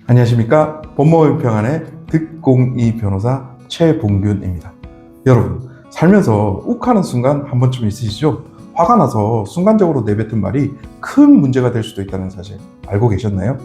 안녕하십니까. 법무법인 평안의 득공이 변호사 최봉균입니다. 여러분, 살면서 욱하는 순간 한 번쯤 있으시죠? 화가 나서 순간적으로 내뱉은 말이 큰 문제가 될 수도 있다는 사실 알고 계셨나요?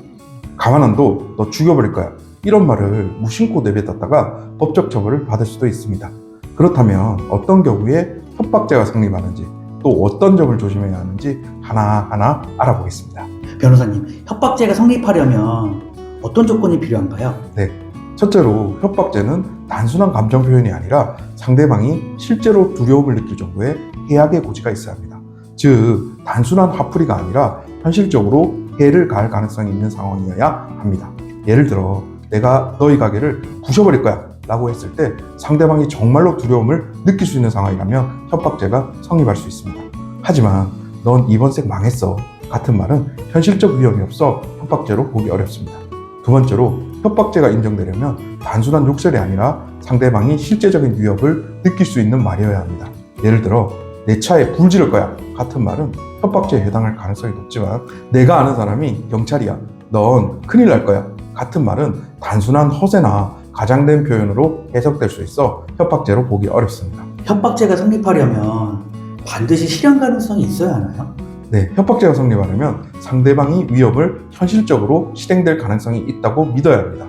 가만 안 둬, 너 죽여버릴 거야, 이런 말을 무심코 내뱉었다가 법적 처벌을 받을 수도 있습니다. 그렇다면 어떤 경우에 협박죄가 성립하는지, 또 어떤 점을 조심해야 하는지 하나하나 알아보겠습니다. 변호사님, 협박죄가 성립하려면 어떤 조건이 필요한가요? 네, 첫째로 협박죄는 단순한 감정 표현이 아니라 상대방이 실제로 두려움을 느낄 정도의 해악의 고지가 있어야 합니다. 즉, 단순한 화풀이가 아니라 현실적으로 해를 가할 가능성이 있는 상황이어야 합니다. 예를 들어, 내가 너희 가게를 부셔버릴 거야 라고 했을 때 상대방이 정말로 두려움을 느낄 수 있는 상황이라면 협박죄가 성립할 수 있습니다. 하지만 넌 이번 색 망했어 같은 말은 현실적 위험이 없어 협박죄로 보기 어렵습니다. 두 번째로, 협박죄가 인정되려면 단순한 욕설이 아니라 상대방이 실제적인 위협을 느낄 수 있는 말이어야 합니다. 예를 들어, 내 차에 불 지를 거야 같은 말은 협박죄에 해당할 가능성이 높지만, 내가 아는 사람이 경찰이야, 넌 큰일 날 거야 같은 말은 단순한 허세나 과장된 표현으로 해석될 수 있어 협박죄로 보기 어렵습니다. 협박죄가 성립하려면 반드시 실현 가능성이 있어야 하나요? 네, 협박죄가 성립하려면 상대방이 위협을 현실적으로 실행될 가능성이 있다고 믿어야 합니다.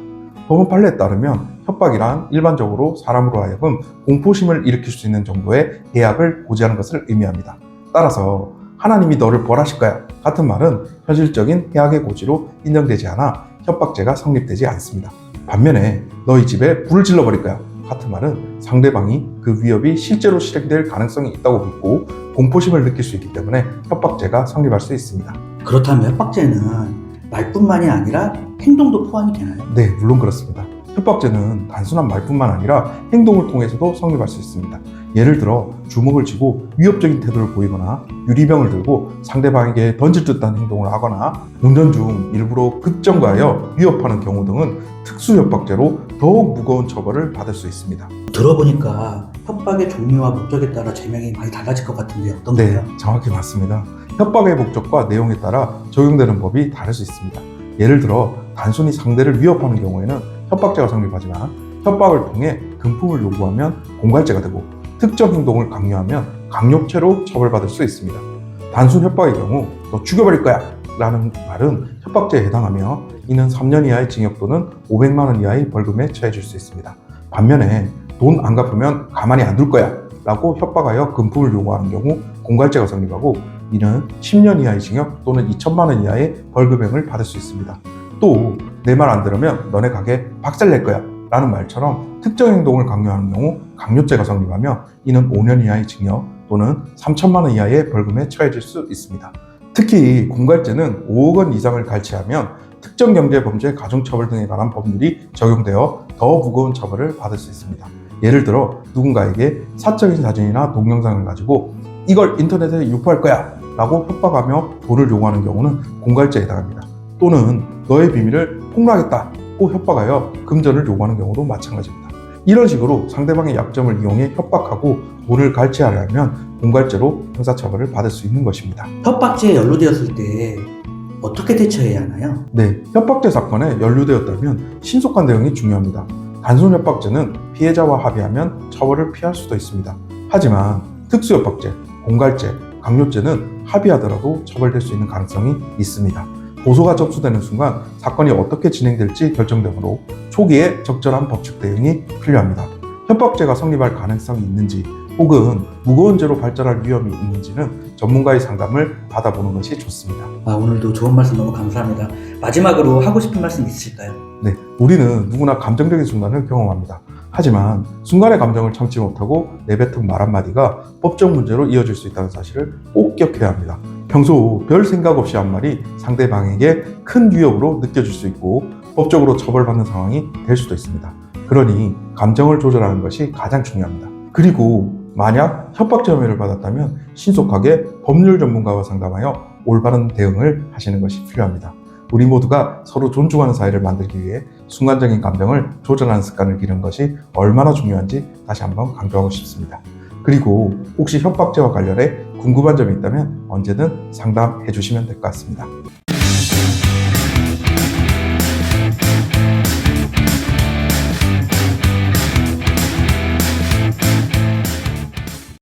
법원 판례에 따르면 협박이란 일반적으로 사람으로 하여금 공포심을 일으킬 수 있는 정도의 해악을 고지하는 것을 의미합니다. 따라서 하나님이 너를 벌하실 거야 같은 말은 현실적인 해악의 고지로 인정되지 않아 협박죄가 성립되지 않습니다. 반면에 너희 집에 불을 질러버릴 거야 같은 말은 상대방이 그 위협이 실제로 실행될 가능성이 있다고 믿고 공포심을 느낄 수 있기 때문에 협박죄가 성립할 수 있습니다. 그렇다면 협박죄는 말뿐만이 아니라 행동도 포함이 되나요? 네, 물론 그렇습니다. 협박죄는 단순한 말뿐만 아니라 행동을 통해서도 성립할 수 있습니다. 예를 들어, 주먹을 쥐고 위협적인 태도를 보이거나 유리병을 들고 상대방에게 던질 듯한 행동을 하거나 운전 중 일부러 급정거하여 위협하는 경우 등은 특수협박죄로 더욱 무거운 처벌을 받을 수 있습니다. 들어보니까 협박의 종류와 목적에 따라 죄명이 많이 달라질 것 같은데 어떤가요? 네, 정확히 맞습니다. 협박의 목적과 내용에 따라 적용되는 법이 다를 수 있습니다. 예를 들어, 단순히 상대를 위협하는 경우에는 협박죄가 성립하지만, 협박을 통해 금품을 요구하면 공갈죄가 되고, 특정 행동을 강요하면 강요죄로 처벌받을 수 있습니다. 단순 협박의 경우 너 죽여버릴 거야 라는 말은 협박죄에 해당하며, 이는 3년 이하의 징역 또는 500만 원 이하의 벌금에 처해질 수 있습니다. 반면에 돈 안 갚으면 가만히 안 둘 거야 라고 협박하여 금품을 요구하는 경우 공갈죄가 성립하고, 이는 10년 이하의 징역 또는 2천만 원 이하의 벌금형을 받을 수 있습니다. 또 내 말 안 들으면 너네 가게 박살낼 거야 라는 말처럼 특정 행동을 강요하는 경우 강요죄가 성립하며, 이는 5년 이하의 징역 또는 3천만 원 이하의 벌금에 처해질 수 있습니다. 특히 공갈죄는 5억 원 이상을 갈취하면 특정 경제범죄 가중처벌 등에 관한 법률이 적용되어 더 무거운 처벌을 받을 수 있습니다. 예를 들어, 누군가에게 사적인 사진이나 동영상을 가지고 이걸 인터넷에 유포할 거야 라고 협박하며 돈을 요구하는 경우는 공갈죄에 해당합니다. 또는 너의 비밀을 폭로하겠다고 협박하여 금전을 요구하는 경우도 마찬가지입니다. 이런 식으로 상대방의 약점을 이용해 협박하고 돈을 갈취하려 하면 공갈죄로 형사처벌을 받을 수 있는 것입니다. 협박죄에 연루되었을 때 어떻게 대처해야 하나요? 네, 협박죄 사건에 연루되었다면 신속한 대응이 중요합니다. 단순 협박죄는 피해자와 합의하면 처벌을 피할 수도 있습니다. 하지만 특수협박죄, 공갈죄, 강요죄는 합의하더라도 처벌될 수 있는 가능성이 있습니다. 고소가 접수되는 순간 사건이 어떻게 진행될지 결정되므로 초기에 적절한 법적 대응이 필요합니다. 협박죄가 성립할 가능성이 있는지 혹은 무거운 죄로 발전할 위험이 있는지는 전문가의 상담을 받아보는 것이 좋습니다. 오늘도 좋은 말씀 너무 감사합니다. 마지막으로 하고 싶은 말씀 있으실까요? 네, 우리는 누구나 감정적인 순간을 경험합니다. 하지만 순간의 감정을 참지 못하고 내뱉은 말 한마디가 법적 문제로 이어질 수 있다는 사실을 꼭 기억해야 합니다. 평소 별 생각 없이 한 말이 상대방에게 큰 위협으로 느껴질 수 있고 법적으로 처벌받는 상황이 될 수도 있습니다. 그러니 감정을 조절하는 것이 가장 중요합니다. 그리고 만약 협박죄 혐의를 받았다면 신속하게 법률 전문가와 상담하여 올바른 대응을 하시는 것이 필요합니다. 우리 모두가 서로 존중하는 사회를 만들기 위해 순간적인 감정을 조절하는 습관을 기르는 것이 얼마나 중요한지 다시 한번 강조하고 싶습니다. 그리고 혹시 협박죄와 관련해 궁금한 점이 있다면 언제든 상담해 주시면 될 것 같습니다.